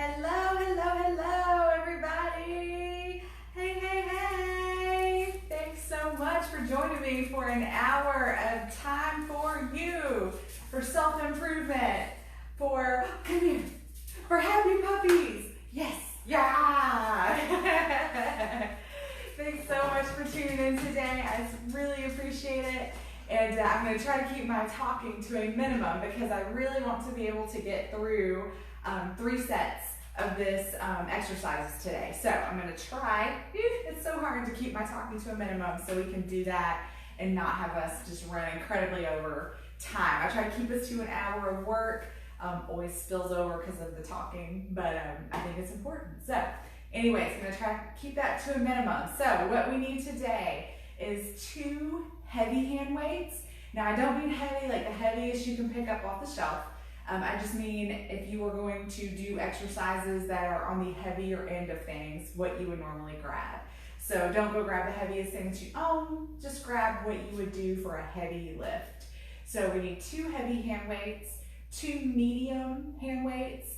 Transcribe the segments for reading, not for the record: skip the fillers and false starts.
Hello, hello, hello, everybody. Hey. Thanks so much for joining me for an hour of time for you, for self-improvement, for, come here, for happy puppies. Yes, yeah. Thanks so much for tuning in today. I really appreciate it. And I'm going to try to keep my talking to a minimum because I really want to be able to get through 3 sets of this exercises today. So I'm going to try. It's so hard to keep my talking to a minimum so we can do that and not have us just run incredibly over time. I try to keep us to an hour of work. Always spills over because of the talking, but I think it's important. So anyways, I'm going to try to keep that to a minimum. So what we need today is 2 heavy hand weights. Now I don't mean heavy like the heaviest you can pick up off the shelf. I just mean if you are going to do exercises that are on the heavier end of things, what you would normally grab. So don't go grab the heaviest things you own, just grab what you would do for a heavy lift. So we need 2 heavy hand weights, 2 medium hand weights,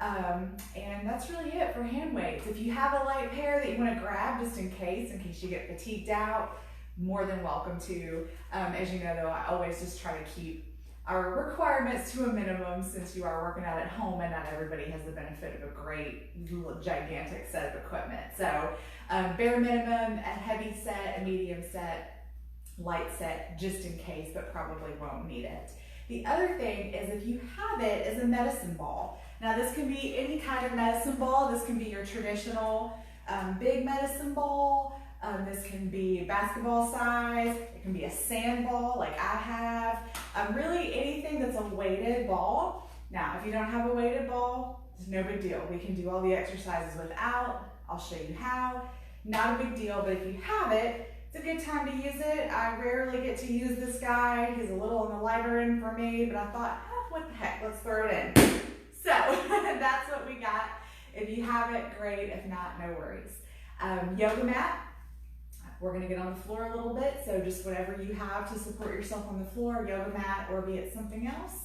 and that's really it for hand weights. If you have a light pair that you want to grab just in case you get fatigued out, more than welcome to. As you know though, I always just try to keep our requirements to a minimum since you are working out at home and not everybody has the benefit of a great gigantic set of equipment. So bare minimum, a heavy set, a medium set, light set just in case, but probably won't need it. The other thing is if you have it is a medicine ball. Now this can be any kind of medicine ball. This can be your traditional big medicine ball. This can be basketball size, it can be a sand ball like I have, really anything that's a weighted ball. Now, if you don't have a weighted ball, it's no big deal. We can do all the exercises without. I'll show you how. Not a big deal, but if you have it, it's a good time to use it. I rarely get to use this guy. He's a little on the lighter end for me, but I thought, what the heck, let's throw it in. So that's what we got. If you have it, great. If not, no worries. Yoga mat. We're going to get on the floor a little bit, so just whatever you have to support yourself on the floor, yoga mat, or be it something else,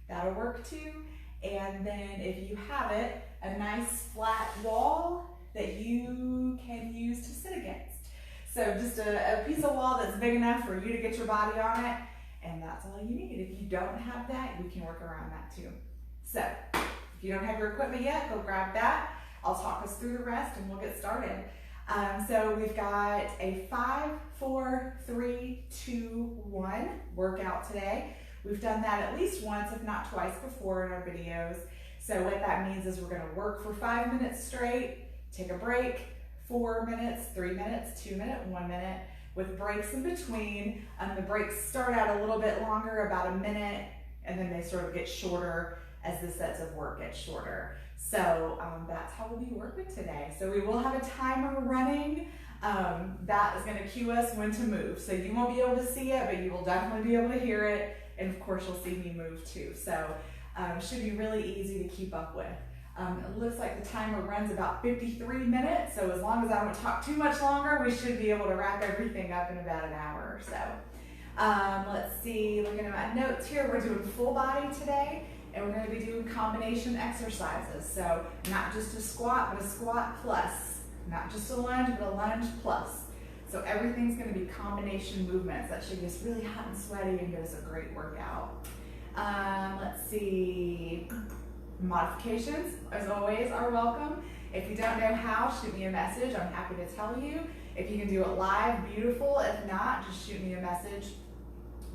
that'll work too. And then if you have it, a nice flat wall that you can use to sit against. So just a piece of wall that's big enough for you to get your body on it, and that's all you need. If you don't have that, we can work around that too. So if you don't have your equipment yet, go grab that. I'll talk us through the rest and we'll get started. So we've got a 5, 4, 3, 2, 1 workout today. We've done that at least once, if not twice before in our videos. So what that means is we're going to work for 5 minutes straight, take a break, 4 minutes, 3 minutes, 2 minutes, 1 minute, with breaks in between. The breaks start out a little bit longer, about a minute, and then they sort of get shorter as the sets of work get shorter. So that's how we'll be working today. So we will have a timer running. That is going to cue us when to move. So you won't be able to see it, but you will definitely be able to hear it. And of course, you'll see me move too. So should be really easy to keep up with. It looks like the timer runs about 53 minutes. So as long as I don't talk too much longer, we should be able to wrap everything up in about an hour or so. Let's see, looking at my notes here, we're doing full body today. And we're going to be doing combination exercises. So not just a squat, but a squat plus. Not just a lunge, but a lunge plus. So everything's going to be combination movements. That should get us really hot and sweaty and give us a great workout. Let's see. Modifications, as always, are welcome. If you don't know how, shoot me a message. I'm happy to tell you. If you can do it live, beautiful. If not, just shoot me a message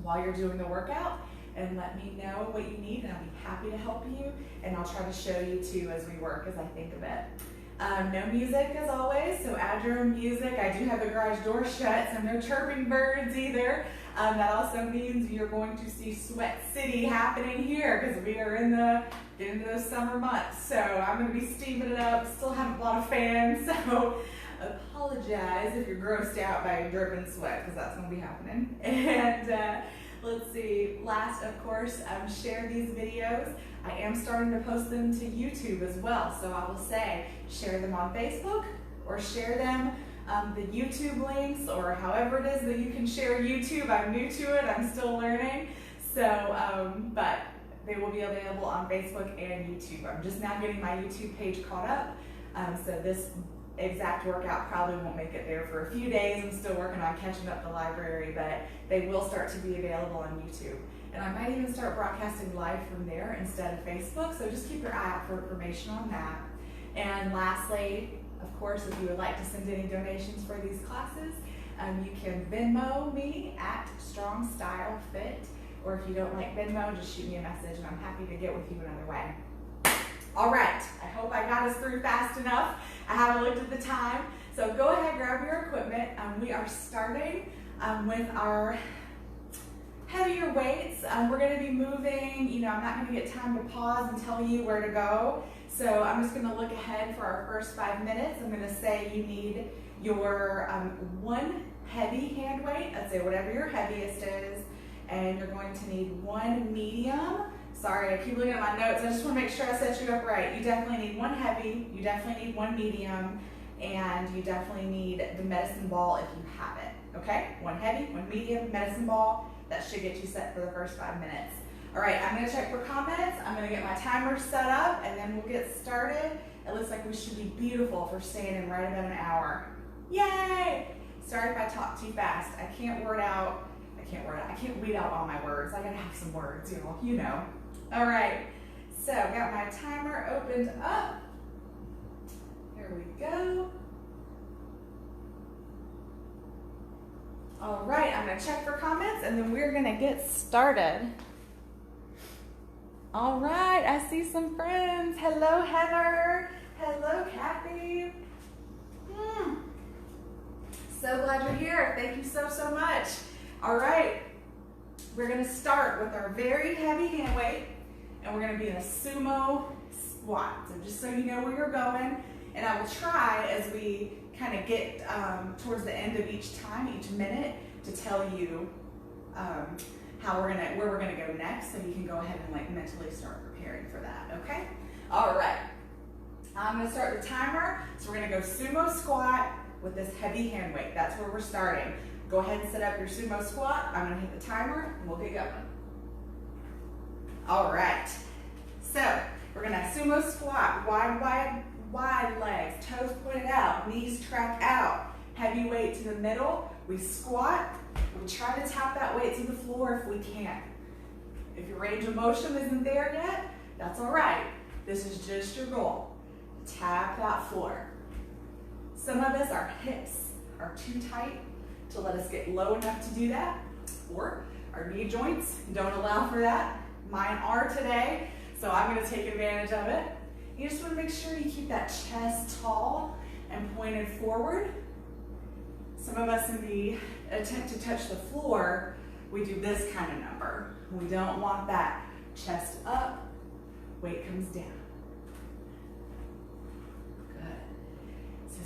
while you're doing the workout and let me know what you need, and I'll be happy to help you, and I'll try to show you too as we work, as I think of it. No music as always, so add your own music. I do have the garage door shut, so no chirping birds either. That also means you're going to see Sweat City happening here because we are into those summer months. So I'm going to be steaming it up, still haven't bought a fan, so apologize if you're grossed out by dripping sweat because that's going to be happening. And let's see, last, of course, share these videos. I am starting to post them to YouTube as well. So I will say, share them on Facebook or share them, the YouTube links or however it is that you can share YouTube. I'm new to it, I'm still learning. So, but they will be available on Facebook and YouTube. I'm just now getting my YouTube page caught up, so this exact workout probably won't make it there for a few days. I'm still working on catching up the library, but they will start to be available on YouTube. And I might even start broadcasting live from there instead of Facebook, so just keep your eye out for information on that. And lastly, of course, if you would like to send any donations for these classes, you can Venmo me at Strong Style Fit, or if you don't like Venmo, just shoot me a message and I'm happy to get with you another way. All right, I hope I got us through fast enough. I haven't looked at the time, so go ahead, grab your equipment. We are starting with our heavier weights. We're going to be moving, I'm not going to get time to pause and tell you where to go, so I'm just going to look ahead for our first 5 minutes. I'm going to say you need your one heavy hand weight, let's say whatever your heaviest is, and you're going to need one medium. Sorry, I keep looking at my notes. I just want to make sure I set you up right. You definitely need one heavy, you definitely need one medium, and you definitely need the medicine ball if you have it, okay? One heavy, one medium, medicine ball. That should get you set for the first 5 minutes. All right, I'm going to check for comments. I'm going to get my timer set up, and then we'll get started. It looks like we should be beautiful for staying in right about an hour. Yay! Sorry if I talk too fast. I can't read out all my words. I gotta have some words, you know. All right, so got my timer opened up. Here we go. All right, I'm gonna check for comments and then we're gonna get started. All right, I see some friends. Hello, Heather. Hello, Kathy. So glad you're here. Thank you so, so much. All right, we're gonna start with our very heavy hand weight, and we're gonna be in a sumo squat. So just so you know where you're going, and I will try as we kind of get towards the end of each time, each minute, to tell you where we're gonna go next, so you can go ahead and mentally start preparing for that, okay? All right, I'm gonna start the timer. So we're gonna go sumo squat with this heavy hand weight. That's where we're starting. Go ahead and set up your sumo squat. I'm gonna hit the timer and we'll get going. All right, so we're gonna sumo squat, wide legs, toes pointed out, knees track out, heavy weight to the middle. We squat, we try to tap that weight to the floor if we can. If your range of motion isn't there yet, that's all right. This is just your goal. Tap that floor. Some of us, our hips are too tight to let us get low enough to do that, or our knee joints don't allow for that. Mine are today, so I'm gonna take advantage of it. You just wanna make sure you keep that chest tall and pointed forward. Some of us in the attempt to touch the floor, we do this kind of number. We don't want that. Chest up, weight comes down.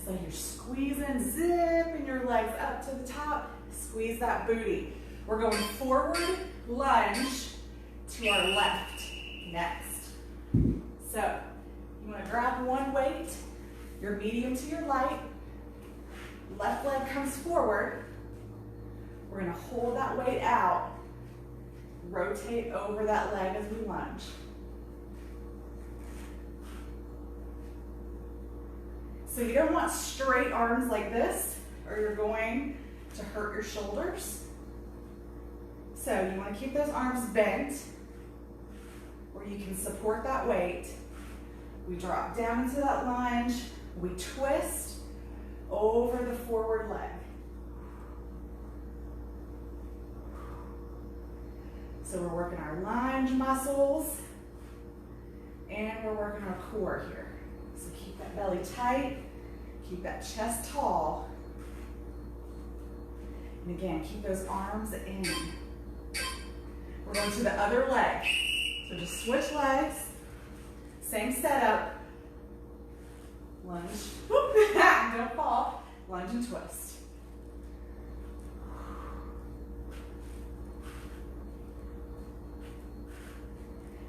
So you're squeezing, zipping your legs up to the top, squeeze that booty. We're going forward, lunge to our left next. So you want to grab one weight, your medium to your light, left leg comes forward. We're going to hold that weight out, rotate over that leg as we lunge. So you don't want straight arms like this, or you're going to hurt your shoulders. So you want to keep those arms bent, where you can support that weight. We drop down into that lunge, we twist over the forward leg. So we're working our lunge muscles, and we're working our core here. So keep that belly tight. Keep that chest tall. And again, keep those arms in. We're going to the other leg. So just switch legs. Same setup. Lunge. Don't fall. Lunge and twist.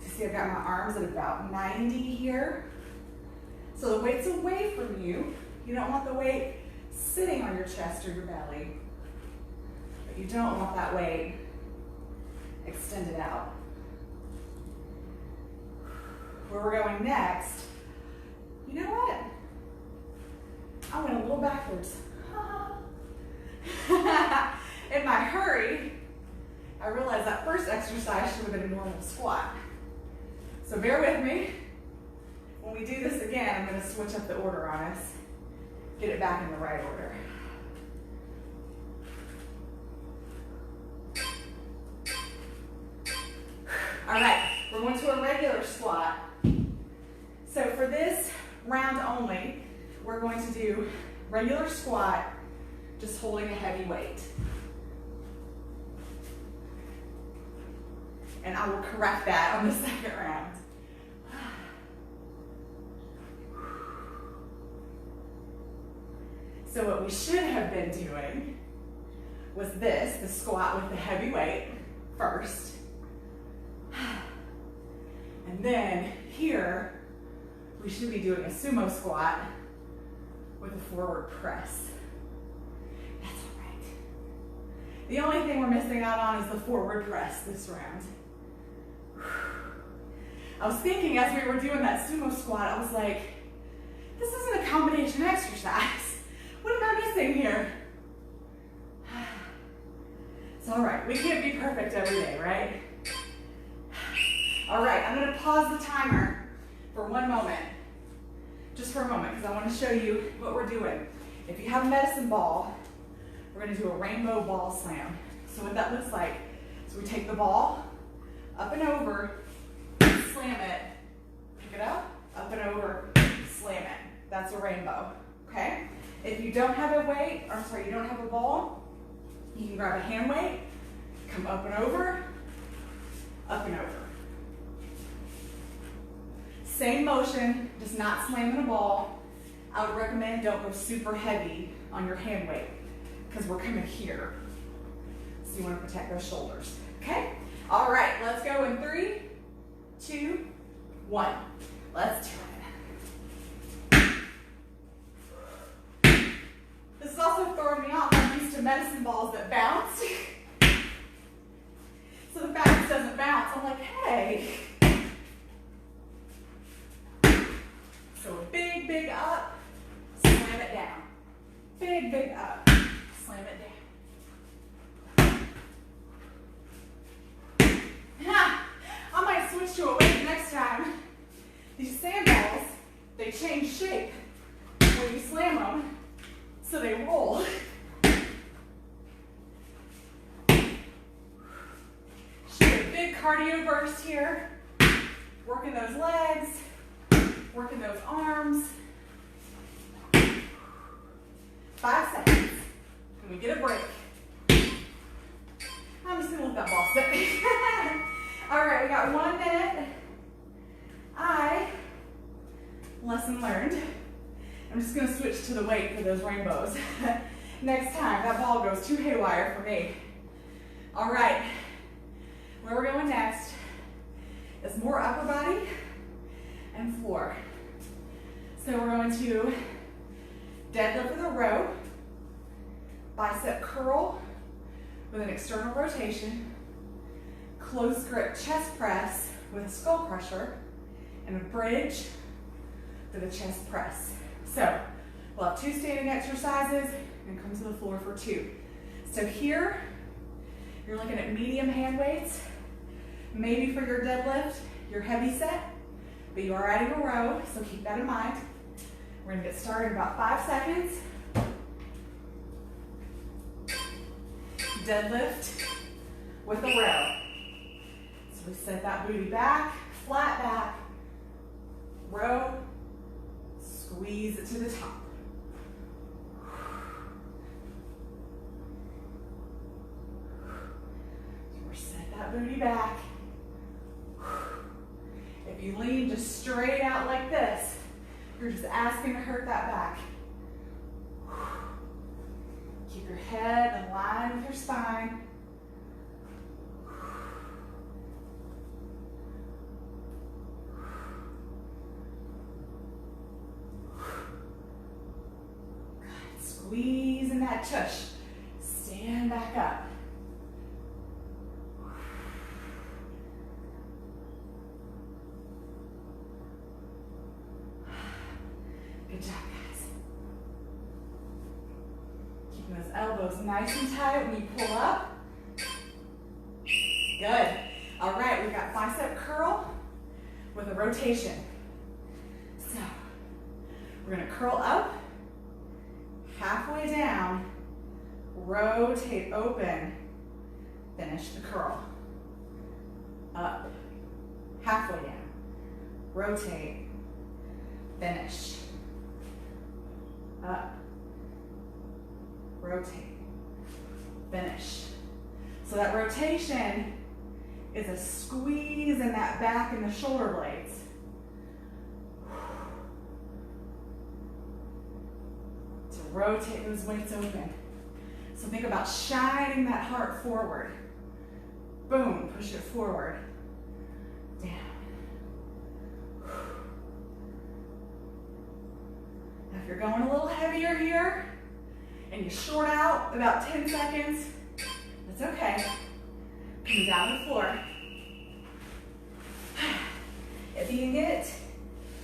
So see, I've got my arms at about 90 here. So the weight's away from you. You don't want the weight sitting on your chest or your belly, but you don't want that weight extended out. where we're going next, you know what? I went a little backwards. In my hurry, I realized that first exercise should have been a normal squat. So bear with me. When we do this again, I'm going to switch up the order on us. Get it back in the right order. All right, we're going to a regular squat. So for this round only, we're going to do regular squat, just holding a heavy weight. And I will correct that on the second round. So what we should have been doing was this, the squat with the heavy weight first. And then here, we should be doing a sumo squat with a forward press. That's all right. The only thing we're missing out on is the forward press this round. I was thinking as we were doing that sumo squat, I was like, this isn't a combination exercise. What am I missing here? It's all right. We can't be perfect every day, right? All right, I'm going to pause the timer for one moment. Just for a moment, because I want to show you what we're doing. If you have a medicine ball, we're going to do a rainbow ball slam. So what that looks like is we take the ball up and over, slam it, pick it up and over, slam it. That's a rainbow, okay? If you don't have a weight, or sorry, you don't have a ball, you can grab a hand weight, come up and over, up and over. Same motion, just not slamming a ball. I would recommend don't go super heavy on your hand weight because we're coming here. So you want to protect those shoulders, okay? All right, let's go in 3, 2, 1. Let's do it. This is also throwing me off. I'm used to medicine balls that bounce. So the fact it doesn't bounce, I'm like, hey. So a big, big up, slam it down. Big, big up, slam it down. I might switch to a weight next time. These sandballs, they change shape when you slam them, so they roll. Should be a big cardio burst here. Working those legs, working those arms. 5 seconds. And we get a break. I'm just gonna let that ball sit. All right, we got 1 minute. Lesson learned. I'm just gonna switch to the weight for those rainbows. Next time, that ball goes too haywire for me. All right, where we're going next is more upper body and floor. So we're going to deadlift with a row, bicep curl with an external rotation, close grip chest press with a skull crusher, and a bridge for the chest press. So we'll have 2 standing exercises and come to the floor for 2. So here, you're looking at medium hand weights. Maybe for your deadlift, your heavy set, but you are adding a row, so keep that in mind. We're gonna get started in about 5 seconds. Deadlift with a row. So we set that booty back, flat back, row, squeeze it to the top. So we're set that booty back. If you lean just straight out like this, you're just asking to hurt that back. Keep your head in line with your spine. Good. Squeezing that tush. Stand back up. Good job, guys. Keeping those elbows nice and tight when you pull up. Good. All right, we've got bicep curl with a rotation. So we're gonna curl up, halfway down, rotate open, finish the curl. Up, halfway down, rotate, finish. Up, rotate, finish. So that rotation is a squeeze in that back and the shoulder blades. To rotate those weights open. So think about shining that heart forward. Boom, push it forward. Down. Now if you're going a little heavier here and you short out about 10 seconds, that's okay. Come down to the floor. If you can get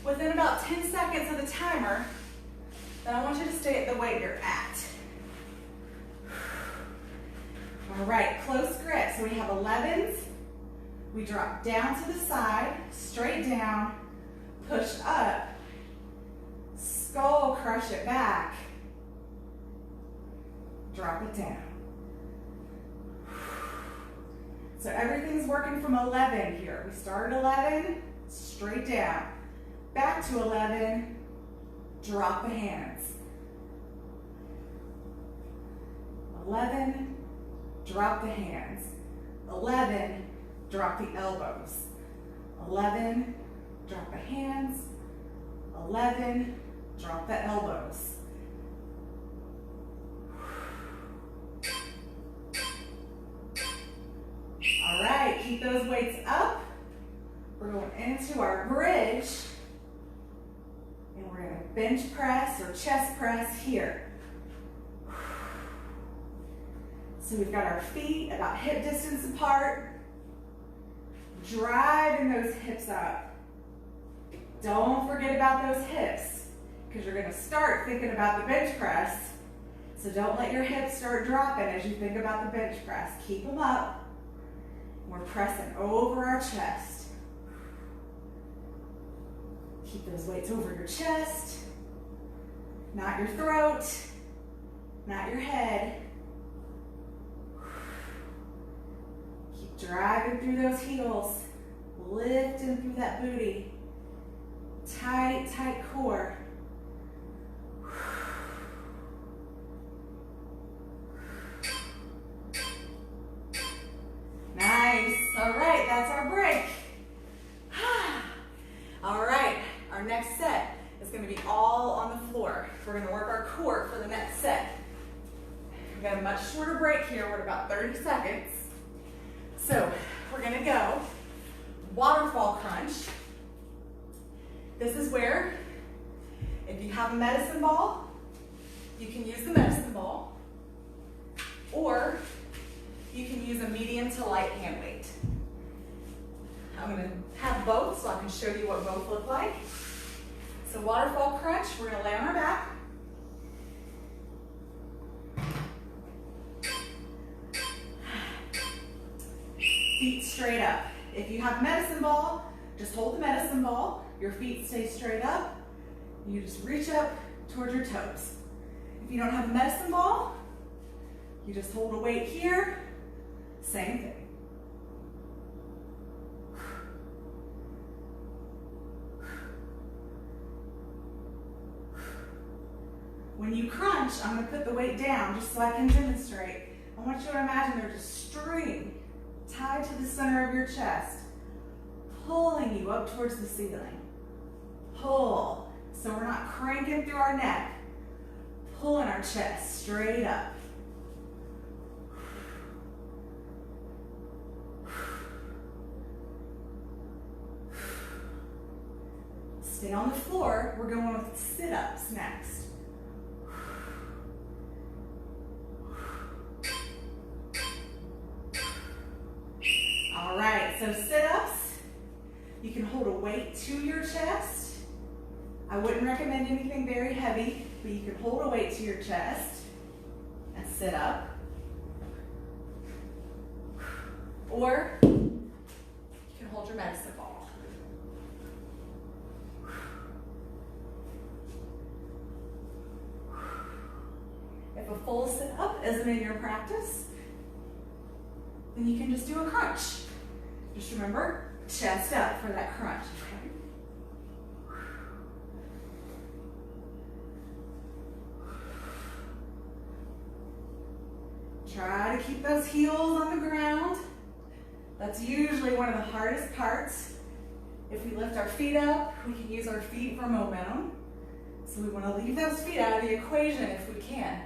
within about 10 seconds of the timer, then I want you to stay at the weight you're at. All right, close grip. So we have 11s. We drop down to the side, straight down, push up, skull crush it back, drop it down. So everything's working from 11 here. We started 11, straight down. Back to 11, drop the hands. 11, drop the hands. 11, drop the elbows. 11, drop the hands. 11, drop the elbows. All right, keep those weights up. We're going into our bridge. And we're gonna bench press or chest press here. So we've got our feet about hip distance apart. Driving those hips up. Don't forget about those hips, because you're gonna start thinking about the bench press. So don't let your hips start dropping as you think about the bench press. Keep them up. We're pressing over our chest. Keep those weights over your chest, not your throat, not your head. Keep driving through those heels, lifting through that booty. Tight, tight core. Nice. All right, that's our break. All right, our next set is going to be all on the floor. We're going to work our core for the next set. We've got a much shorter break here. We're at about 30 seconds. So we're going to go waterfall crunch. This is where, if you have a medicine ball, you can use the medicine ball, or you can use a medium to light hand weight. I'm going to have both so I can show you what both look like. So waterfall crunch, we're going to lay on our back. Feet straight up. If you have a medicine ball, just hold the medicine ball. Your feet stay straight up. You just reach up towards your toes. If you don't have a medicine ball, you just hold a weight here. Same thing. When you crunch, I'm going to put the weight down just so I can demonstrate. I want you to imagine there's a string tied to the center of your chest, pulling you up towards the ceiling. Pull. So we're not cranking through our neck. Pulling our chest straight up. Stay on the floor. We're going with sit-ups next. All right, so sit-ups. You can hold a weight to your chest. I wouldn't recommend anything very heavy, but you can hold a weight to your chest and sit up. Or you can hold your medicine ball. If a full sit up isn't in your practice, then you can just do a crunch. Just remember, chest up for that crunch, okay? Try to keep those heels on the ground. That's usually one of the hardest parts. If we lift our feet up, we can use our feet for momentum. So we want to leave those feet out of the equation if we can.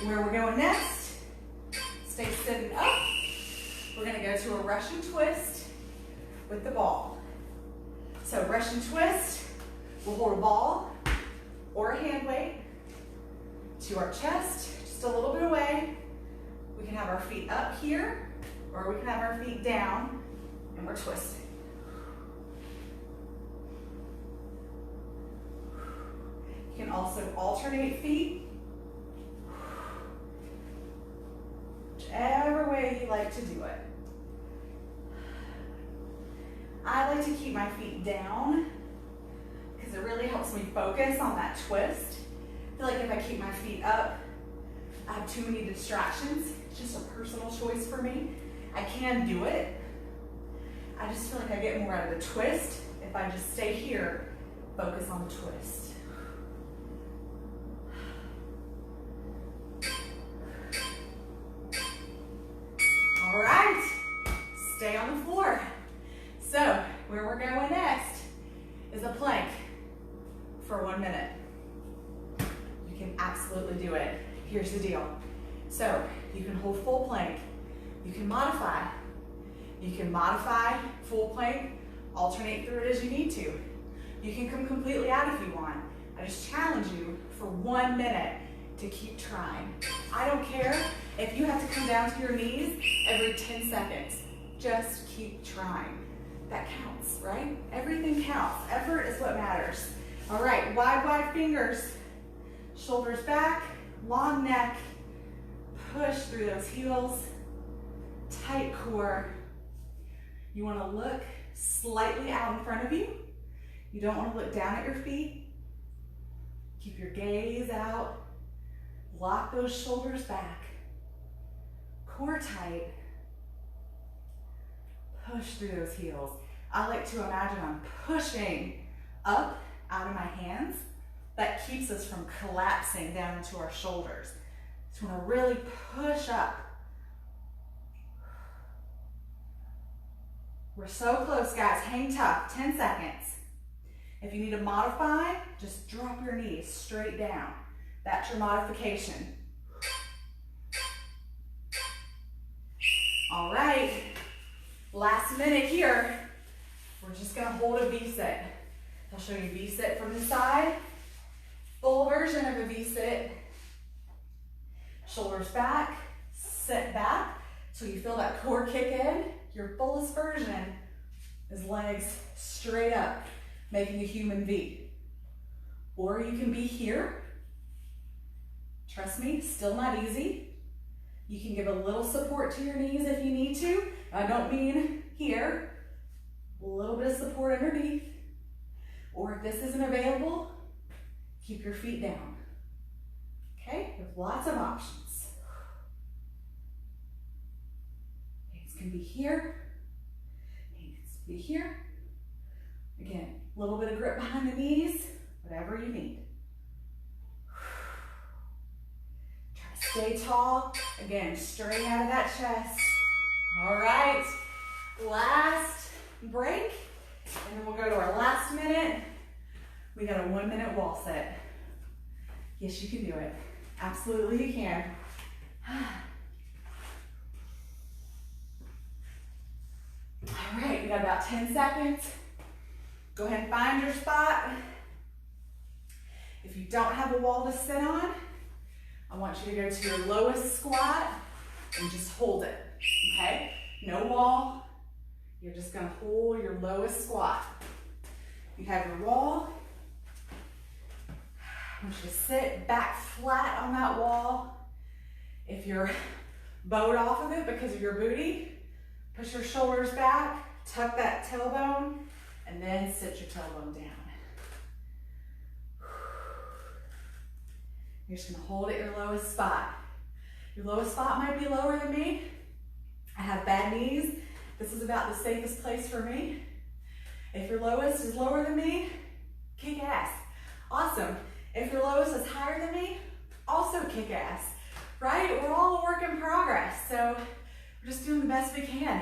Where we're going next, stay sitting up. We're going to go to a Russian twist with the ball. So Russian twist, we'll hold a ball or a hand weight to our chest, just a little bit away. We can have our feet up here, or we can have our feet down, and we're twisting. You can also alternate feet, whichever way you like to do it. I like to keep my feet down because it really helps me focus on that twist. I feel like if I keep my feet up, I have too many distractions. It's just a personal choice for me. I can do it. I just feel like I get more out of the twist if I just stay here, focus on the twist. All right, stay on the floor. So where we're going next is a plank for 1 minute. You can absolutely do it. Here's the deal. So you can hold full plank. You can modify. You can modify full plank, alternate through it as you need to. You can come completely out if you want. I just challenge you for 1 minute to keep trying. I don't care if you have to come down to your knees every 10 seconds. Just keep trying. That counts, right? Everything counts. Effort is what matters. All right, wide fingers. Shoulders back, long neck. Push through those heels. Tight core. You want to look slightly out in front of you. You don't want to look down at your feet. Keep your gaze out. Lock those shoulders back. Core tight. Push through those heels. I like to imagine I'm pushing up out of my hands. That keeps us from collapsing down into our shoulders. So want to really push up. We're so close, guys. Hang tough. 10 seconds. If you need to modify, just drop your knees straight down. That's your modification. All right. Last minute here. We're just going to hold a V-sit. I'll show you V-sit from the side. Full version of a V-sit. Shoulders back, sit back, so you feel that core kick in. Your fullest version is legs straight up, making a human V. Or you can be here. Trust me, still not easy. You can give a little support to your knees if you need to. I don't mean here. A little bit of support underneath. Or if this isn't available, keep your feet down. Okay, with lots of options. Hands can be here. Hands can be here. Again, a little bit of grip behind the knees, whatever you need. Try to stay tall. Again, straight out of that chest. All right, last break, and then we'll go to our last minute. We got a 1 minute wall sit. Yes, you can do it. Absolutely you can. All right, we got about 10 seconds. Go ahead and find your spot. If you don't have a wall to sit on, I want you to go to your lowest squat and just hold it, okay? No wall. You're just gonna hold your lowest squat. You have your wall. I want you to sit back flat on that wall. If you're bowed off of it because of your booty, push your shoulders back, tuck that tailbone, and then sit your tailbone down. You're just gonna hold at your lowest spot. Your lowest spot might be lower than me. I have bad knees. This is about the safest place for me. If your lowest is lower than me, kick ass. Awesome. If your lowest is higher than me, also kick ass, right? We're all a work in progress, so we're just doing the best we can.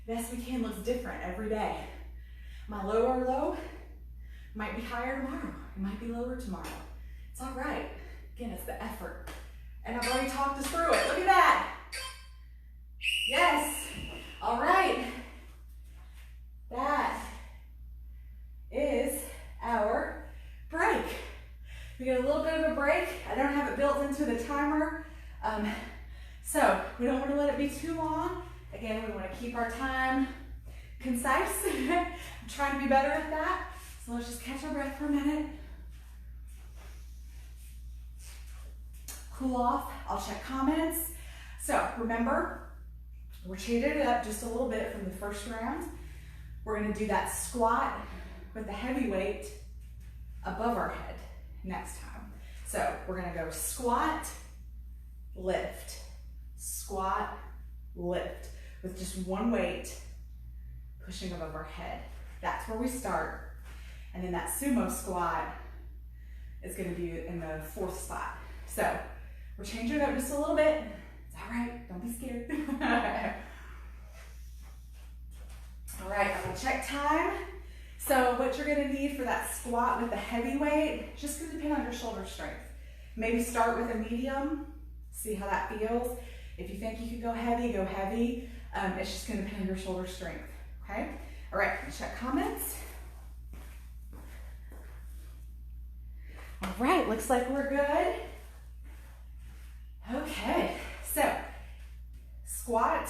The best we can looks different every day. My lower low might be higher tomorrow. It might be lower tomorrow. It's all right. Again, it's the effort. And I've already talked us through it. Look at that. Yes. All right. That is our break. We get a little bit of a break. I don't have it built into the timer. So we don't want to let it be too long. Again, we want to keep our time concise. I'm trying to be better at that. So let's just catch our breath for a minute. Cool off. I'll check comments. So remember, we're changing it up just a little bit from the first round. We're going to do that squat with the heavy weight above our head next time. So we're going to go squat, lift, squat, lift with just one weight pushing above our head. That's where we start. And then that sumo squat is going to be in the fourth spot. So we're changing it up just a little bit. It's all right. Don't be scared. All right, I'm going to check time. So what you're going to need for that squat with the heavy weight, just going to depend on your shoulder strength. Maybe start with a medium, see how that feels. If you think you can go heavy, go heavy. It's just going to depend on your shoulder strength, okay? All right, check comments. All right, looks like we're good. Okay, so squat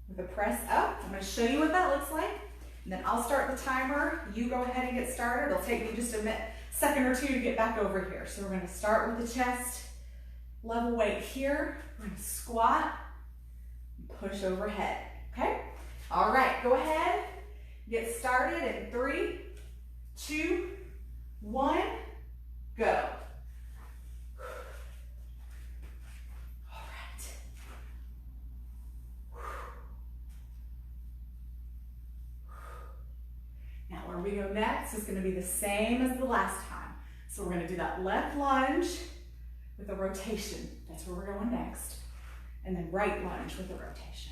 with a press up. I'm going to show you what that looks like. And then I'll start the timer. You go ahead and get started. It'll take me just a second or two to get back over here. So we're going to start with the chest, level weight here. We're going to squat, push overhead, okay? All right, go ahead. Get started in 3, 2, 1, go. Where we go next is going to be the same as the last time. So we're going to do that left lunge with a rotation. That's where we're going next. And then right lunge with a rotation.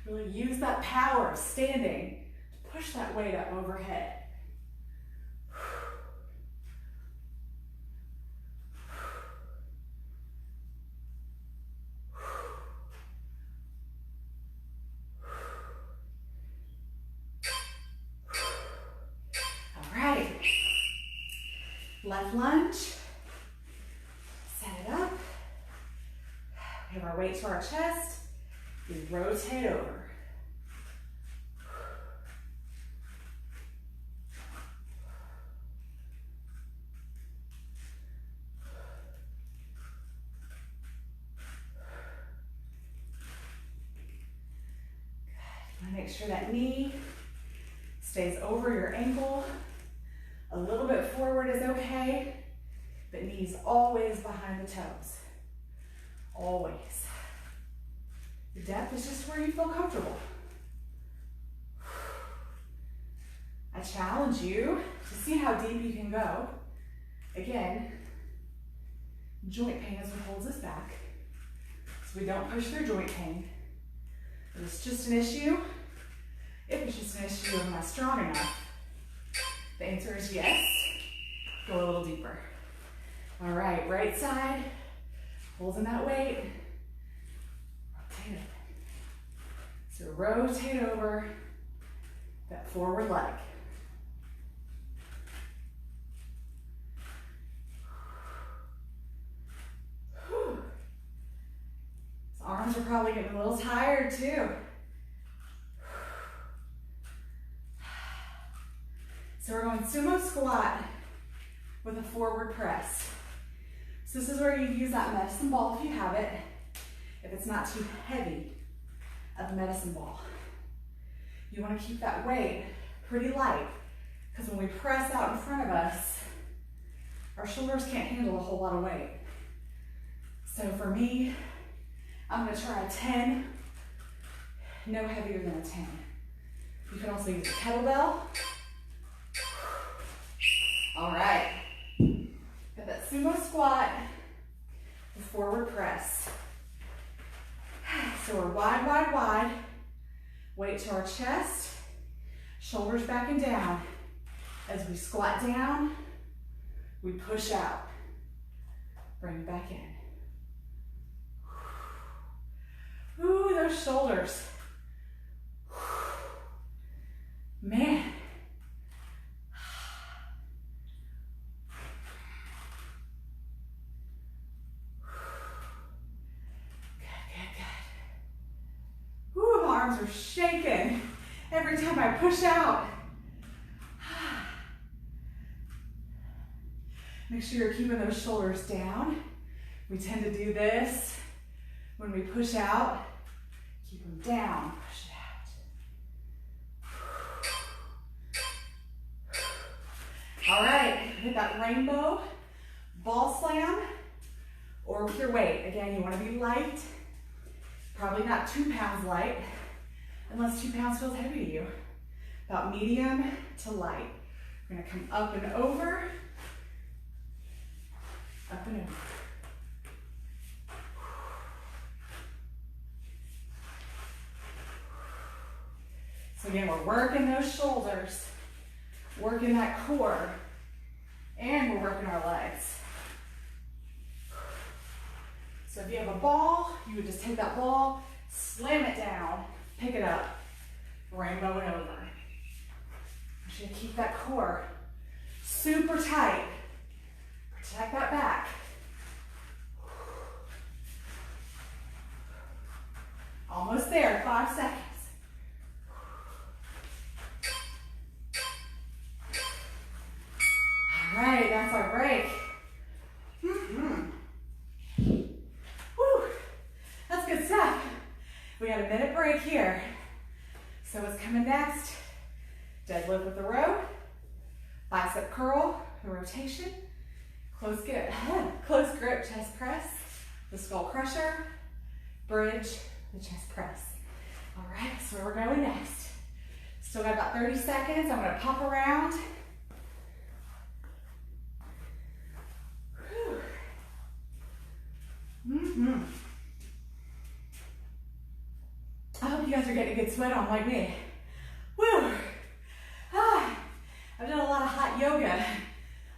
Good. Really use that power of standing to push that weight up overhead. Left lunge, set it up, we have our weight to our chest, we rotate over. Good, you want to make sure that knee stays over your ankle. A little bit forward is okay, but knees always behind the toes. Always. The depth is just where you feel comfortable. I challenge you to see how deep you can go. Again, joint pain is what holds us back. So we don't push through joint pain. If it's just an issue, am I strong enough? The answer is yes. Go a little deeper. All right, right side, holding that weight. Rotate it. So rotate over that forward leg. are probably getting a little tired too. So we're going sumo squat with a forward press. So this is where you use that medicine ball if you have it, if it's not too heavy of a medicine ball. You want to keep that weight pretty light, because when we press out in front of us, our shoulders can't handle a whole lot of weight. So for me, I'm going to try a 10, no heavier than a 10. You can also use a kettlebell. All right, got that sumo squat, the forward press. So we're wide, wide, wide. Weight to our chest, shoulders back and down. As we squat down, we push out. Bring it back in. Ooh, those shoulders. Man. Arms are shaking every time I push out. Make sure you're keeping those shoulders down. We tend to do this when we push out. Keep them down, push it out. All right, hit that rainbow ball slam or with your weight. Again, you want to be light. Probably not 2 pounds light, unless 2 pounds feels heavy to you. About medium to light. We're gonna come up and over, up and over. So again, we're working those shoulders, working that core, and we're working our legs. So if you have a ball, you would just take that ball, slam it down, pick it up, rainbow it over. You should keep that core super tight. Protect that back. Almost there, 5 seconds. All right, that's our break. That's good stuff. We got a minute break here. So what's coming next? Deadlift with the row, bicep curl, the rotation, close grip chest press, the skull crusher, bridge, the chest press. All right, so where we're going next. Still got about 30 seconds. I'm gonna pop around. I hope you guys are getting a good sweat on like me. Woo! I've done a lot of hot yoga.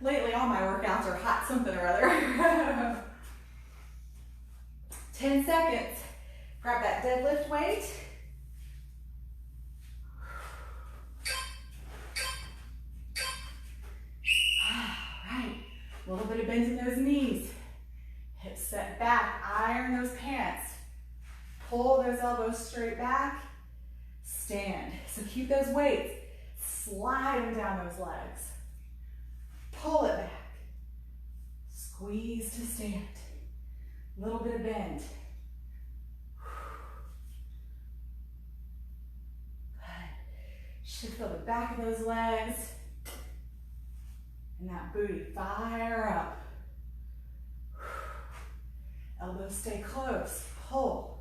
Lately, all my workouts are hot something or other. 10 seconds. Grab that deadlift weight. All right, a little bit of bend in those knees. Hips set back, iron those pants. Pull those elbows straight back, stand. So keep those weights, slide them down those legs. Pull it back, squeeze to stand. A little bit of bend. Good. Should feel the back of those legs and that booty fire up. Elbows stay close, pull.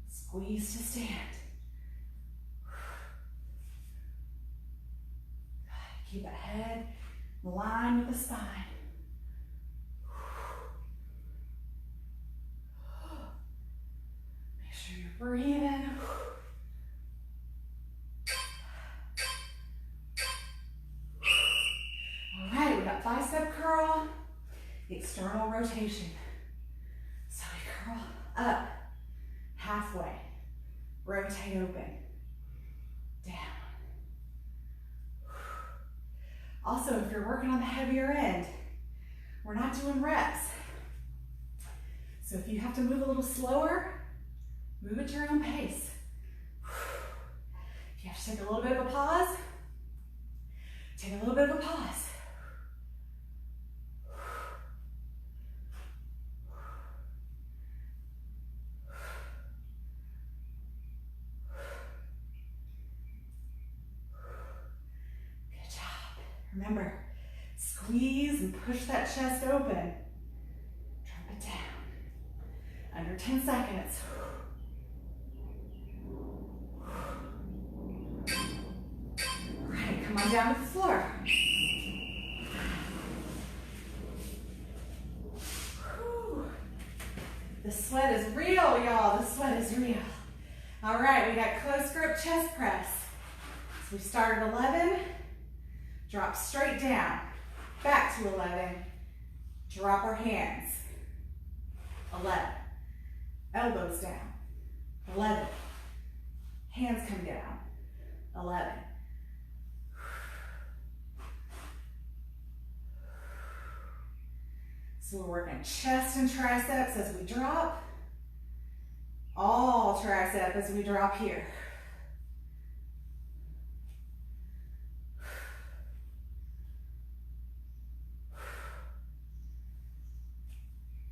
Squeeze to stand. Keep that head in line with the spine. Make sure you're breathing. All right, we got bicep curl, external rotation. So we curl up, halfway, rotate open, down. Also, if you're working on the heavier end, we're not doing reps. So if you have to move a little slower, move at your own pace. If you have to take a little bit of a pause, take a little bit of a pause. Good job. Remember, squeeze and push that chest open. Drop it down. Under 10 seconds. All right, come on down to the floor. Whew. The sweat is real, y'all. The sweat is real. All right, we got close grip chest press. So we start at 11, drop straight down, back to 11, drop our hands, 11, elbows down, 11, hands come down, 11. So we're working chest and triceps as we drop, all tricep as we drop here.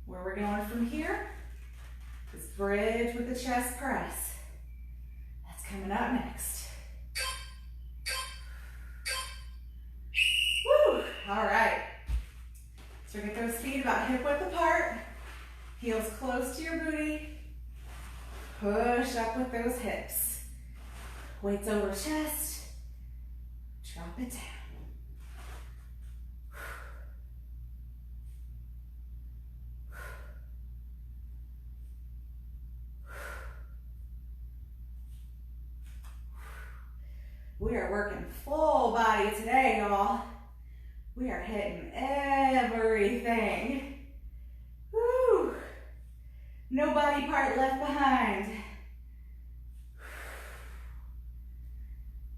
Where we're going from here is bridge with the chest press. That's coming up next. Woo! All right. So get those feet about hip width apart, heels close to your booty. Push up with those hips. Weights over chest. Drop it down. We are working full body today, y'all. We are hitting everything. Woo! No body part left behind.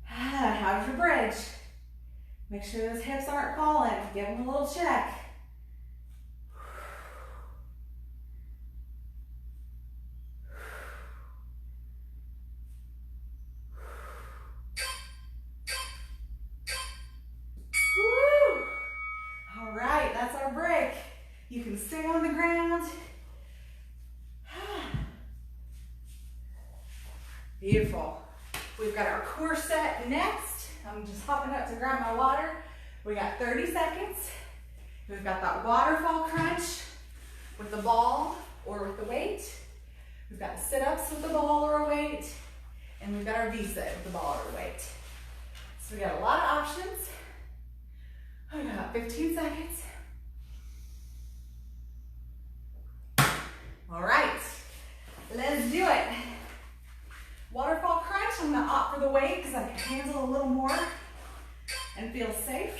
How's your bridge? Make sure those hips aren't falling. Give them a little check. Woo! All right, that's our break. You can stay on the ground. Beautiful. We've got our core set next. I'm just hopping up to grab my water. We got 30 seconds. We've got that waterfall crunch with the ball or with the weight. We've got the sit-ups with the ball or a weight. And we've got our V-sit with the ball or a weight. So we got a lot of options. I got 15 seconds. All right, let's do it. Waterfall crunch, I'm gonna opt for the weight because I can handle a little more and feel safe.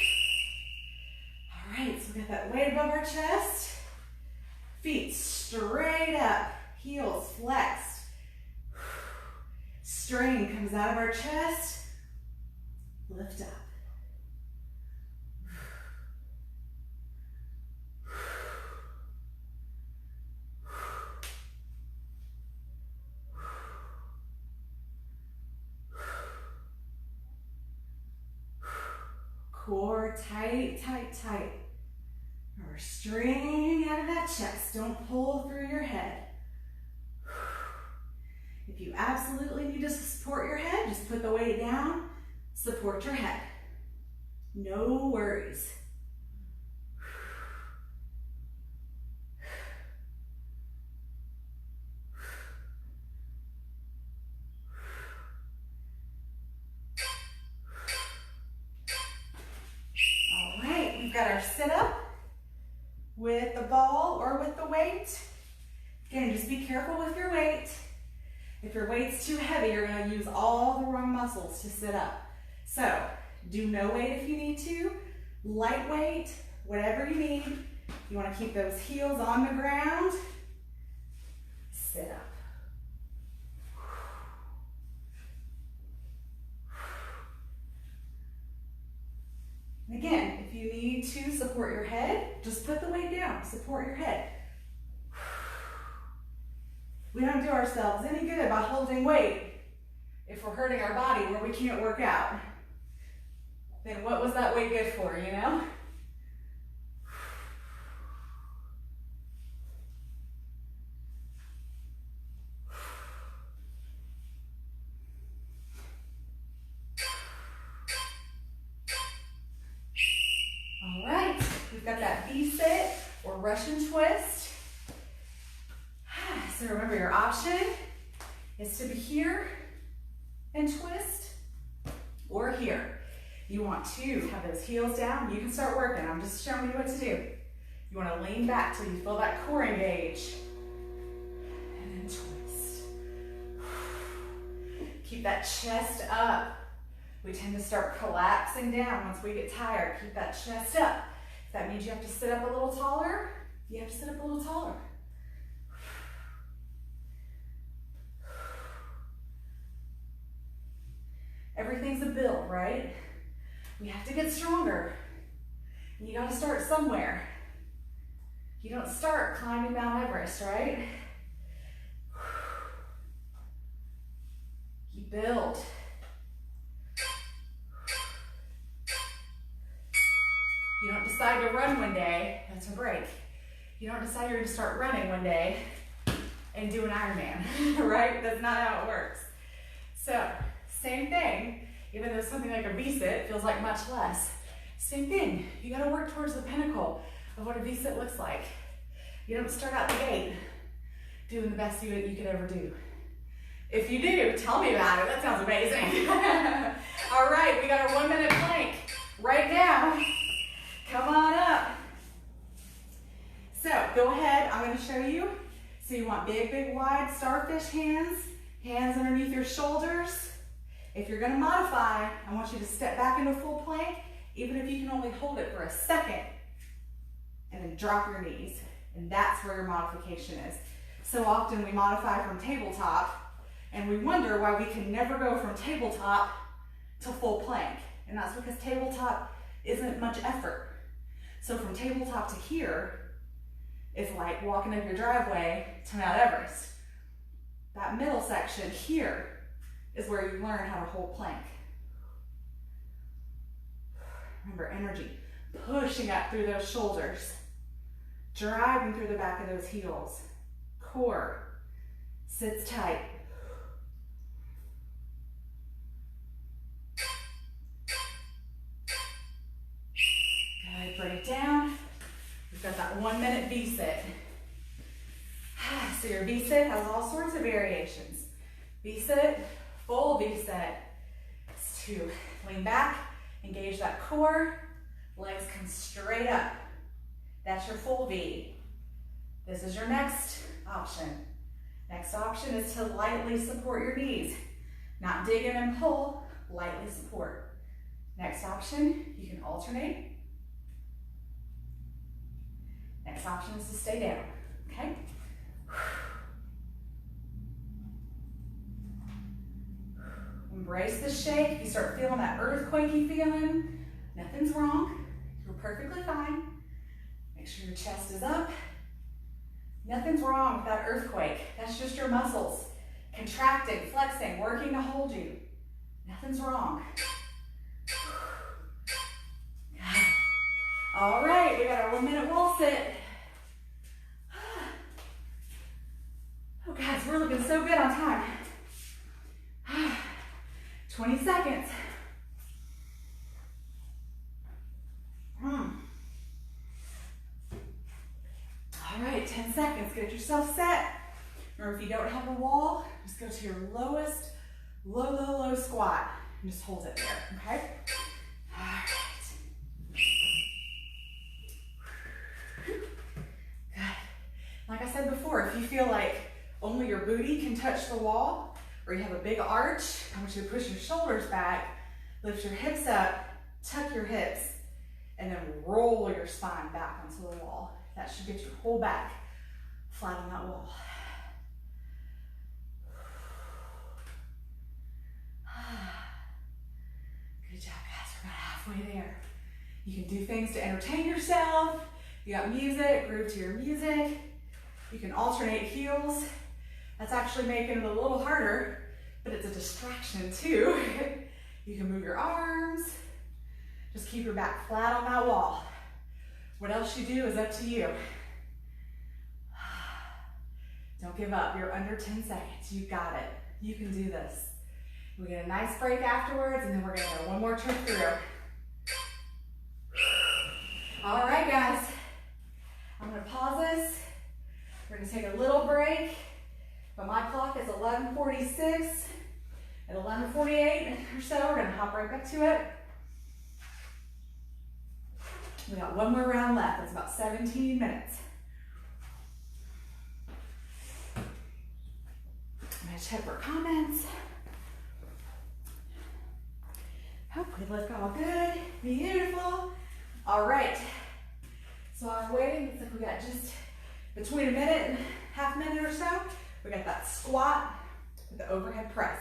All right, so we got that weight above our chest. Feet straight up, heels flexed. Strain comes out of our chest. Lift up. Core tight, tight, tight. We're straining out of that chest. Don't pull through your head. If you absolutely need to support your head, just put the weight down, support your head. No worries. Got our sit-up with the ball or with the weight. Again, just be careful with your weight. If your weight's too heavy, you're going to use all the wrong muscles to sit up. So do no weight if you need to, light weight, whatever you need. You want to keep those heels on the ground. Sit up. Again, if you need to support your head, just put the weight down, support your head. We don't do ourselves any good by holding weight if we're hurting our body where we can't work out. Then what was that weight good for, you know? All right, we've got that V-sit or Russian twist. So remember, your option is to be here and twist, or here. You want to have those heels down. You can start working. I'm just showing you what to do. You want to lean back till you feel that core engage. And then twist. Keep that chest up. We tend to start collapsing down once we get tired. Keep that chest up. If that means you have to sit up a little taller, you have to sit up a little taller. Everything's a build, right? We have to get stronger. And you gotta start somewhere. You don't start climbing Mount Everest, right? You build. You don't decide to run one day, that's a break. You don't decide you're gonna start running one day and do an Ironman, right? That's not how it works. So, same thing, even though something like a V-sit feels like much less. Same thing, you gotta work towards the pinnacle of what a V-sit looks like. You don't start out the gate doing the best you could ever do. If you do, tell me about it, that sounds amazing. All right, we got our 1 minute plank right now. Come on up. So go ahead, I'm gonna show you. So you want big, big, wide starfish hands, hands underneath your shoulders. If you're gonna modify, I want you to step back into full plank, even if you can only hold it for a second, and then drop your knees. And that's where your modification is. So often we modify from tabletop, and we wonder why we can never go from tabletop to full plank. And that's because tabletop isn't much effort. So from tabletop to here is like walking up your driveway to Mount Everest. That middle section here is where you learn how to hold plank. Remember, energy, pushing up through those shoulders, driving through the back of those heels. Core sits tight. Good, bring it down. We've got that 1 minute V-sit. So your V-sit has all sorts of variations. V-sit, full V-sit. It's to lean back, engage that core, legs come straight up. That's your full V. This is your next option. Next option is to lightly support your knees. Not dig in and pull, lightly support. Next option, you can alternate. Next option is to stay down, okay? Embrace the shake. You start feeling that earthquakey feeling, nothing's wrong. You're perfectly fine. Make sure your chest is up. Nothing's wrong with that earthquake. That's just your muscles contracting, flexing, working to hold you. Nothing's wrong. All right, we got our 1 minute wall sit. Oh guys, we're looking so good on time. 20 seconds. All right, 10 seconds. Get yourself set. Remember, if you don't have a wall, just go to your lowest, low squat and just hold it there, okay? All right. Good. Like I said before, if you feel like only your booty can touch the wall, or you have a big arch, I want you to push your shoulders back, lift your hips up, tuck your hips, and then roll your spine back onto the wall. That should get your whole back flat on that wall. Good job, guys. We're about halfway there. You can do things to entertain yourself. You got music, groove to your music. You can alternate heels. That's actually making it a little harder, but it's a distraction too. You can move your arms. Just keep your back flat on that wall. What else you do is up to you. Don't give up. You're under 10 seconds. You got it. You can do this. We get a nice break afterwards, and then we're going to go one more trip through. All right, guys. I'm going to pause this. We're going to take a little break, but my clock is 11:46. At 11:48 or so, we're going to hop right back to it. We got one more round left. It's about 17 minutes. I'm going to check for comments. Hope we look all good. Beautiful. All right. So I'm waiting. Looks like we got just between a minute and half minute or so. We got that squat with the overhead press.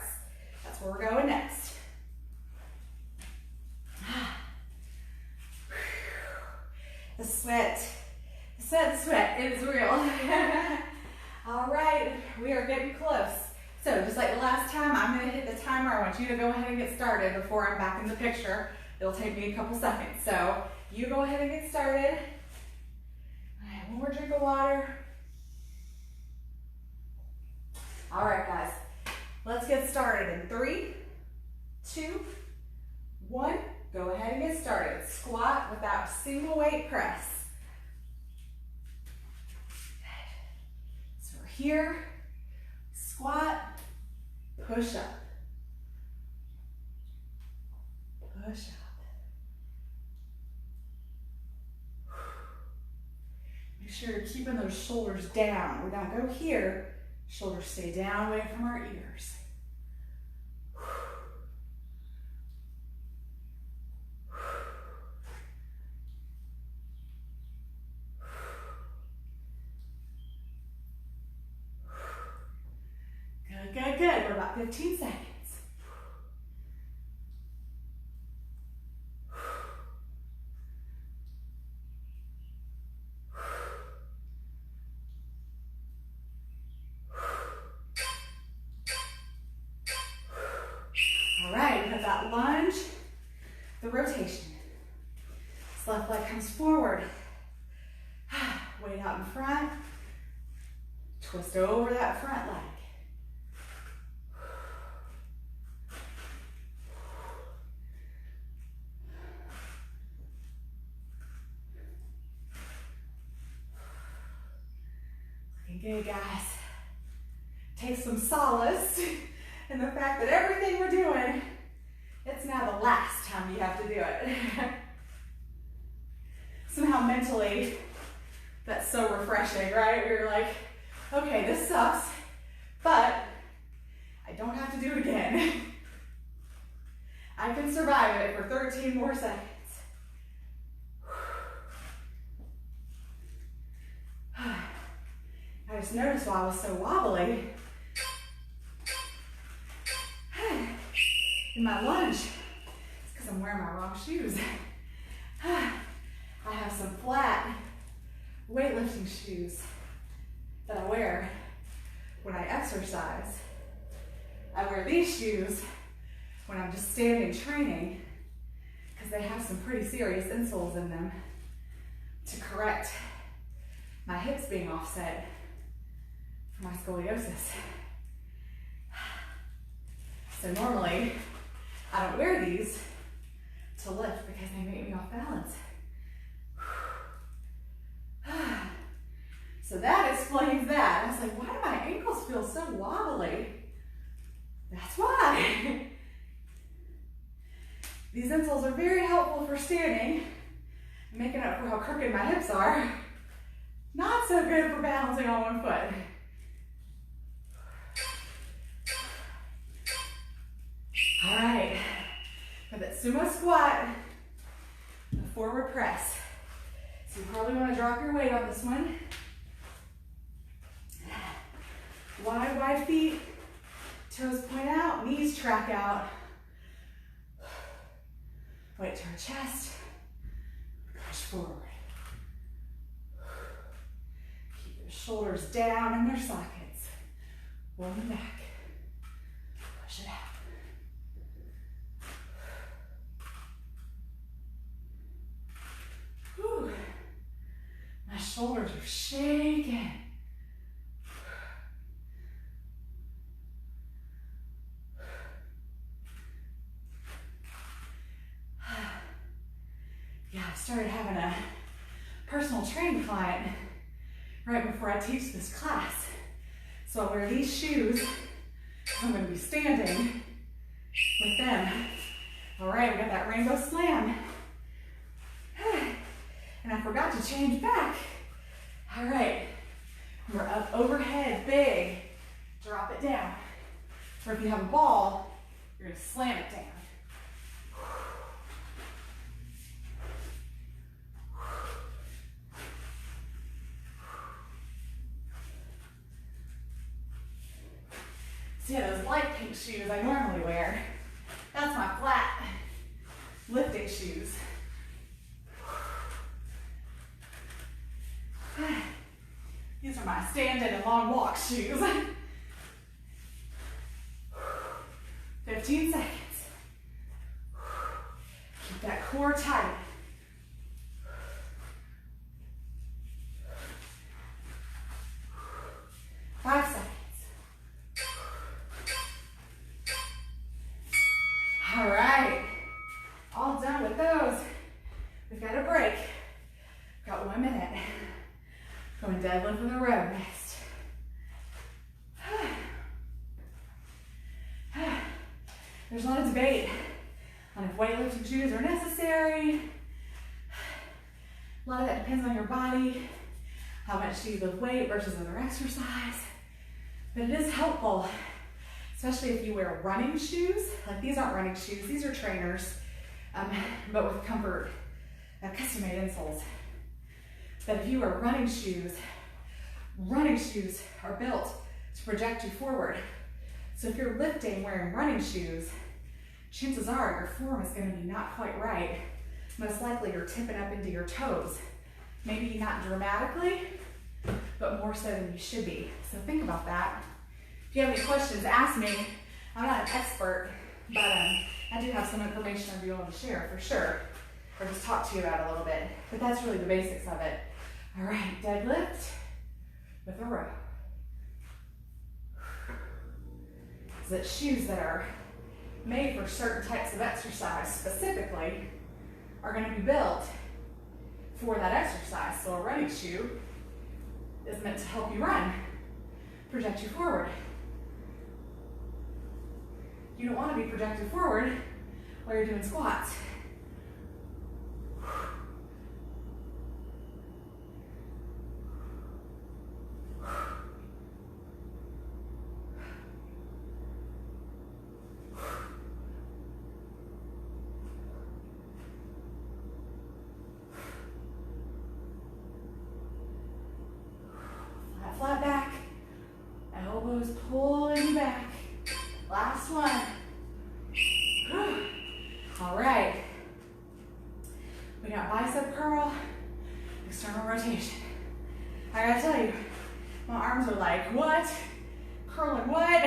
That's where we're going next. The sweat is real. All right, we are getting close. So just like the last time, I'm gonna hit the timer. I want you to go ahead and get started before I'm back in the picture. It'll take me a couple seconds. So you go ahead and get started. I have one more drink of water. All right, guys, let's get started in 3, 2, 1. Go ahead and get started. Squat without single weight press. So we're here, squat, push up, push up. Make sure you're keeping those shoulders down. We're gonna go here, shoulders stay down away from our ears. Good, good. We're about 15 seconds. All right, we have that lunge, the rotation. This left leg comes forward. Weight out in front. Twist over that front leg. Good, guys. Take some solace in the fact that everything we're doing, it's now the last time you have to do it. Somehow mentally, that's so refreshing, right? You're like, okay, this sucks, but I don't have to do it again. I can survive it for 13 more seconds. I just noticed why I was so wobbly in my lunge. It's because I'm wearing my wrong shoes. I have some flat weightlifting shoes that I wear when I exercise. I wear these shoes when I'm just standing training because they have some pretty serious insoles in them to correct my hips being offset for my scoliosis. So normally, I don't wear these to lift because they make me off balance. So that explains that. I was like, why do my ankles feel so wobbly? That's why. These insoles are very helpful for standing, making up for how crooked my hips are. Not so good for balancing on one foot. All right, for that sumo squat, the forward press. So you probably want to drop your weight on this one. Wide feet, toes point out, knees track out. Weight to our chest, push forward. Keep your shoulders down in their sockets. Woman back. Push it out. Whew. My shoulders are shaking. Yeah, I started having a personal training client right before I teach this class. So I wear these shoes. I'm going to be standing with them. All right, we got that rainbow slam. And I forgot to change back. All right, we're up overhead, big. Drop it down. Or if you have a ball, you're going to slam it down. See those light pink shoes I normally wear? That's my flat lifting shoes. These are my stand-in and long walk shoes. 15 seconds. Keep that core tight. Five seconds. All right, all done with those. We've got a break. Got 1 minute. Going deadlift with a row next. There's a lot of debate on if weightlifting shoes are necessary. A lot of that depends on your body, how much you lift weight versus other exercise. But it is helpful, especially if you wear running shoes. Like these aren't running shoes, these are trainers, but with comfort, custom-made insoles. But if you wear running shoes are built to project you forward. So if you're lifting wearing running shoes, chances are your form is going to be not quite right. Most likely you're tipping up into your toes. Maybe not dramatically, but more so than you should be. So think about that. If you have any questions, ask me. I'm not an expert, but I do have some information I'd be able to share for sure, or just talk to you about a little bit. But that's really the basics of it. All right, deadlift with a row. So that shoes that are made for certain types of exercise specifically are going to be built for that exercise. So a running shoe is meant to help you run, project you forward. You don't want to be projected forward while you're doing squats. Flat back, elbows pulling you back. Last one. All right. We got bicep curl, external rotation. I gotta tell you, my arms are like, what? Curling what?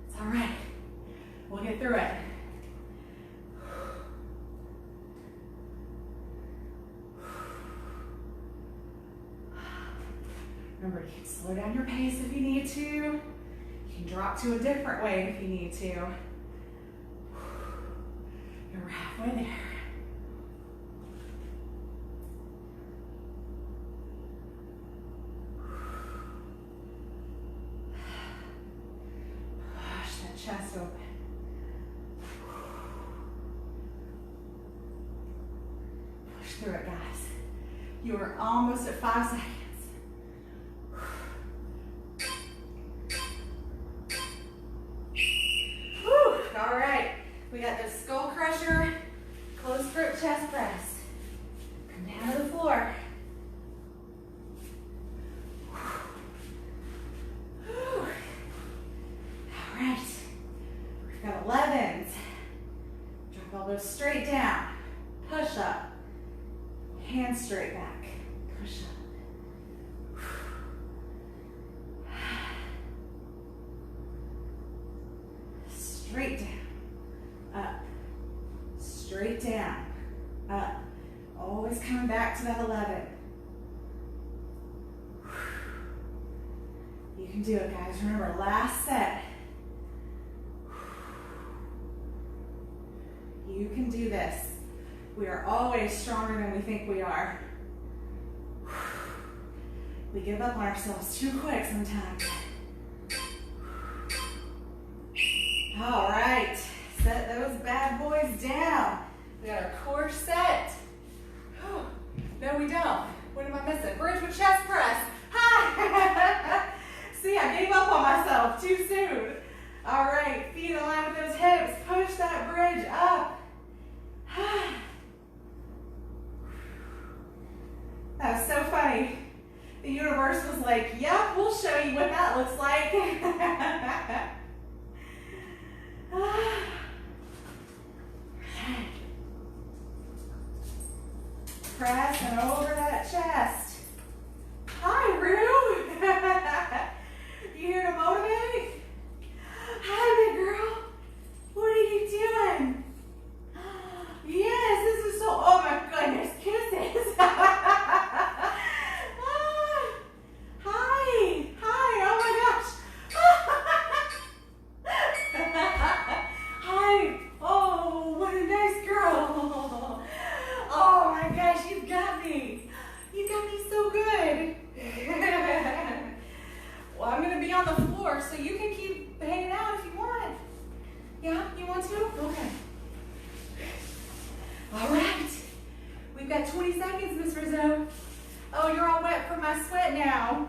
It's all right. We'll get through it. Remember, you can slow down your pace if you need to. You can drop to a different way if you need to. You're halfway there. Push that chest open. Push through it, guys. You are almost at 5 seconds. We got this skull crusher, closed grip chest press. Come down to the floor. All right, we've got 11s. Drop elbows straight down. Push up. Hands straight back. Push up. Always coming back to that 11. You can do it, guys. Remember, last set. You can do this. We are always stronger than we think we are. We give up on ourselves too quick sometimes. All right, set those bad boys down. We got our core set. No, we don't. What am I missing? Bridge with chest press. Hi! See, I gave up on myself too soon. All right, feet in line with those hips. Push that bridge up. That was so funny. The universe was like, yep, we'll show you what that looks like. Pressing over that chest. Hi, Rue. You here to motivate? Hi, big girl. What are you doing? Yes, this is so, oh my goodness, kisses. Hi, oh my gosh. Hi, oh, what a nice girl. Oh my gosh, you got me. You got me so good. Well, I'm gonna be on the floor, so you can keep hanging out if you want. Yeah, you want to? Okay. All right, we've got 20 seconds, Miss Rizzo. Oh, you're all wet from my sweat now.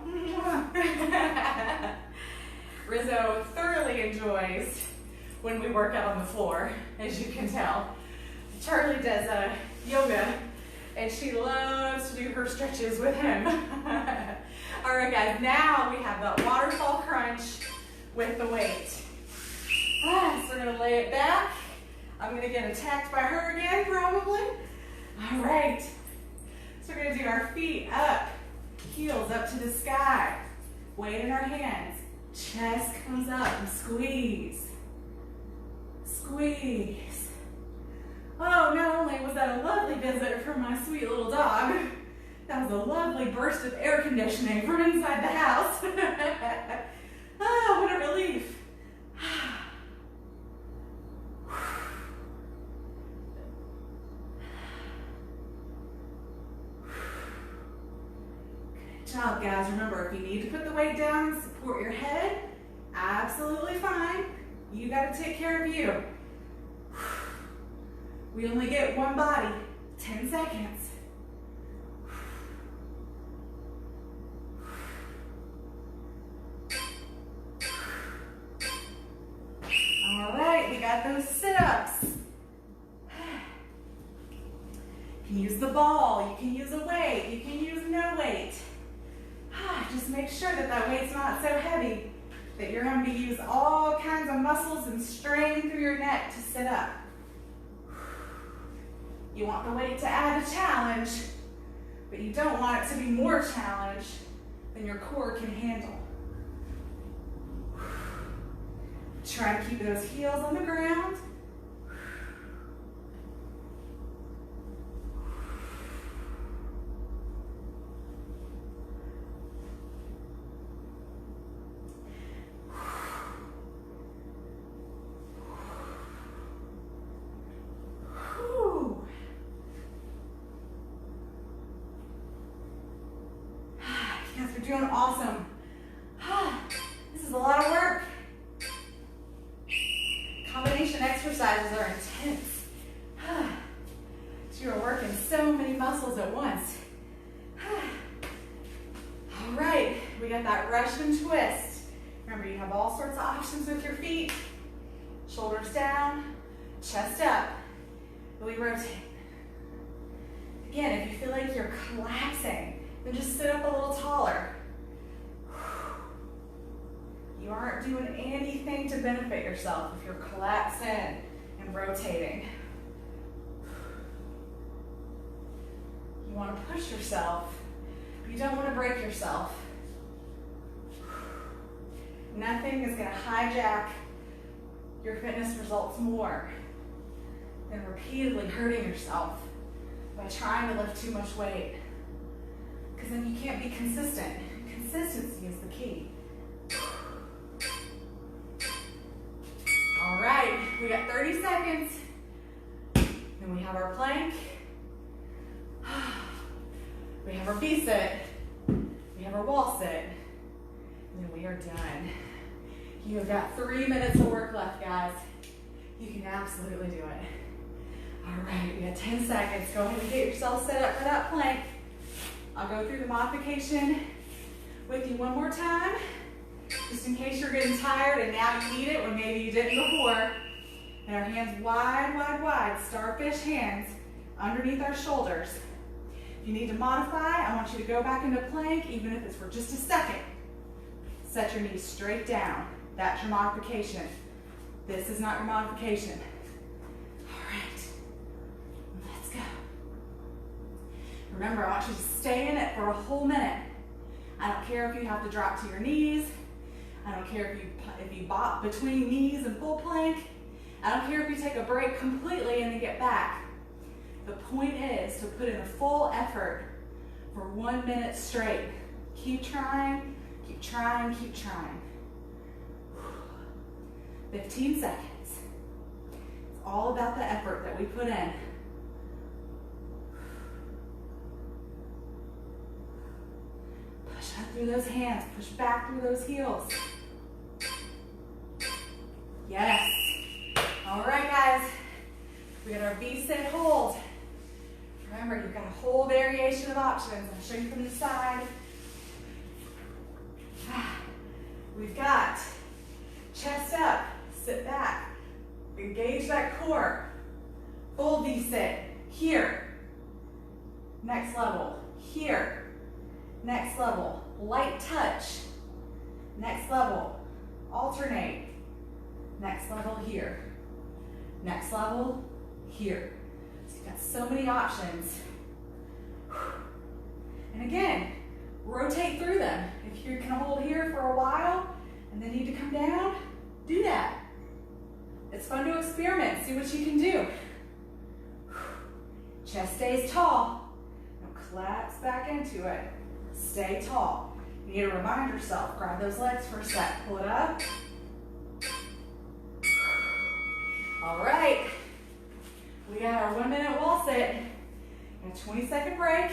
Rizzo thoroughly enjoys when we work out on the floor, as you can tell. Charlie does yoga, and she loves to do her stretches with him. All right, guys, now we have the waterfall crunch with the weight. So we're gonna lay it back. I'm gonna get attacked by her again, probably. All right. So we're gonna do our feet up, heels up to the sky, weight in our hands, chest comes up and squeeze, squeeze. Oh, not only was that a lovely visit from my sweet little dog, that was a lovely burst of air conditioning from inside the house. Oh, what a relief. Good job, guys. Remember, if you need to put the weight down and support your head, absolutely fine. You got to take care of you. We only get one body, 10 seconds. All right, we got those sit-ups. You can use the ball, you can use a weight, you can use no weight. Just make sure that that weight's not so heavy that you're having to use all kinds of muscles and strain through your neck to sit up. You want the weight to add a challenge, but you don't want it to be more challenge than your core can handle. Try to keep those heels on the ground. Doing awesome. This is a lot of work. Combination exercises are intense. So you're working so many muscles at once. All right, we got that Russian twist. Remember, you have all sorts of options with your feet. Shoulders down, chest up, really rotate. Again, if you feel like you're collapsing, then just sit up a little taller. You aren't doing anything to benefit yourself if you're collapsing and rotating. You want to push yourself, but you don't want to break yourself. Nothing is going to hijack your fitness results more than repeatedly hurting yourself by trying to lift too much weight, because then you can't be consistent. Consistency is the key. All right, we got 30 seconds. Then we have our plank. We have our V-sit. We have our wall sit. And then we are done. You have got 3 minutes of work left, guys. You can absolutely do it. All right, we got 10 seconds. Go ahead and get yourself set up for that plank. I'll go through the modification with you one more time, just in case you're getting tired and now you need it when maybe you didn't before. And our hands wide, wide, wide, starfish hands underneath our shoulders. If you need to modify, I want you to go back into plank, even if it's for just a second. Set your knees straight down. That's your modification. This is not your modification. All right, let's go. Remember, I want you to stay in it for a whole minute. I don't care if you have to drop to your knees. I don't care if you bop between knees and full plank. I don't care if you take a break completely and then get back. The point is to put in a full effort for 1 minute straight. Keep trying, keep trying, keep trying. 15 seconds. It's all about the effort that we put in. Push up through those hands, push back through those heels. Yes. All right, guys. We got our V-sit hold. Remember, you've got a whole variation of options. I'll show you from the side. We've got chest up, sit back, engage that core. Full V-sit, here. Next level, here. Next level, light touch. Next level, alternate. Next level, here. Next level, here. So you've got so many options. And again, rotate through them. If you can hold here for a while and then need to come down, do that. It's fun to experiment, see what you can do. Chest stays tall. Now collapse back into it. Stay tall. You need to remind yourself, grab those legs for a sec, pull it up. All right, we got our 1 minute wall sit and a 20-second break.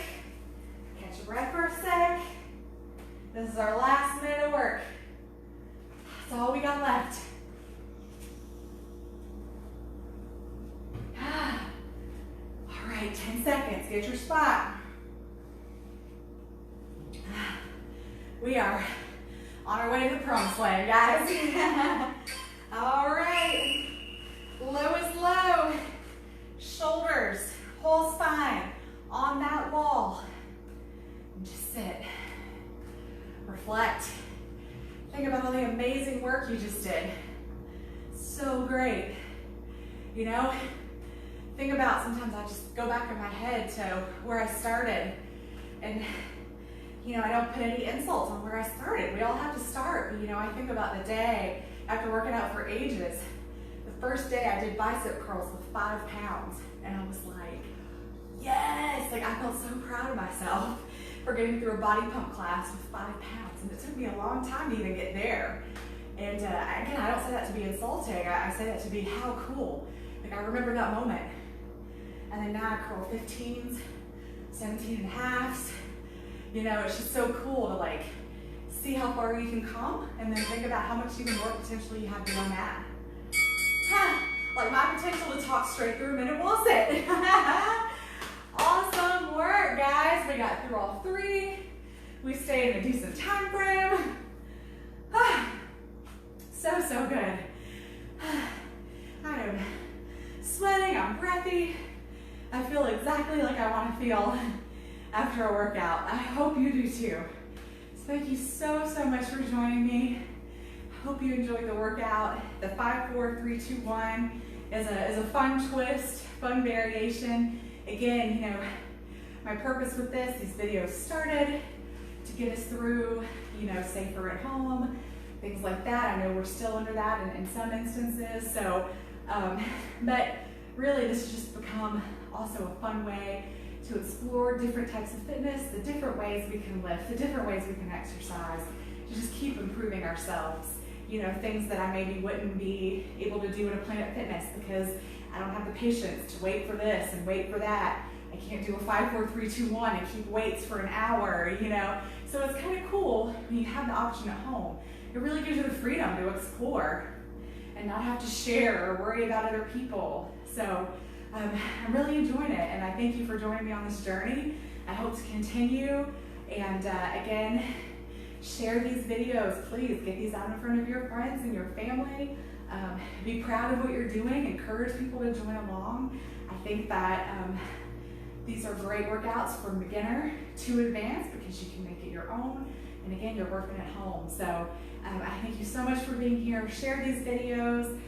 Catch your breath for a sec. This is our last minute of work. That's all we got left. All right, 10 seconds, get your spot. We are on our way to the promised land, guys. All right. Low is low. Shoulders, whole spine on that wall. And just sit. Reflect. Think about all the amazing work you just did. So great. You know, think about sometimes I just go back in my head to where I started. And, you know, I don't put any insults on where I started. We all have to start. But, you know, I think about the day after working out for ages. The first day I did bicep curls with 5 pounds, and I was like, yes! Like, I felt so proud of myself for getting through a body pump class with 5 pounds, and it took me a long time to even get there. And again, I don't say that to be insulting. I say that to be how cool. Like, I remember that moment. And then now I curl 15s, 17 and a halves. You know, it's just so cool to like see how far you can come, and then think about how much even more potential you have beyond that. Like my potential to talk straight through a minute wall sit. Awesome work, guys. We got through all 3. We stayed in a decent time frame. So good. I am sweating, I'm breathy. I feel exactly like I want to feel after a workout. I hope you do too. So thank you so much for joining me. Hope you enjoyed the workout. The 5, 4, 3, 2, 1 is a fun twist, fun variation. Again, you know, my purpose with these videos started to get us through, you know, safer at home, things like that. I know we're still under that in some instances. So, but really this has just become also a fun way to explore different types of fitness, the different ways we can lift, the different ways we can exercise, to just keep improving ourselves. You know, things that I maybe wouldn't be able to do in a Planet Fitness because I don't have the patience to wait for this and wait for that. I can't do a 5, 4, 3, 2, 1 and keep weights for an hour, you know. So it's kind of cool when you have the option at home. It really gives you the freedom to explore and not have to share or worry about other people. So I'm really enjoying it, and I thank you for joining me on this journey. I hope to continue, and again, share these videos. Please get these out in front of your friends and your family. Be proud of what you're doing. Encourage people to join along. I think that these are great workouts from beginner to advanced because you can make it your own. And again, you're working at home. So I thank you so much for being here. Share these videos.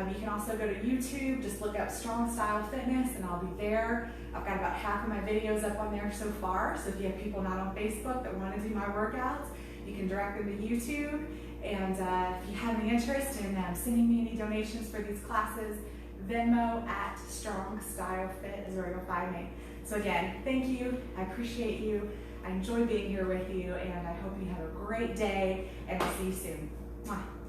You can also go to YouTube, just look up Strong Style Fitness and I'll be there. I've got about half of my videos up on there so far. So if you have people not on Facebook that want to do my workouts, you can direct them to YouTube. And if you have any interest in sending me any donations for these classes, Venmo at Strong Style Fit is where you'll find me. So again, thank you. I appreciate you. I enjoy being here with you, and I hope you have a great day, and I'll see you soon. Mwah.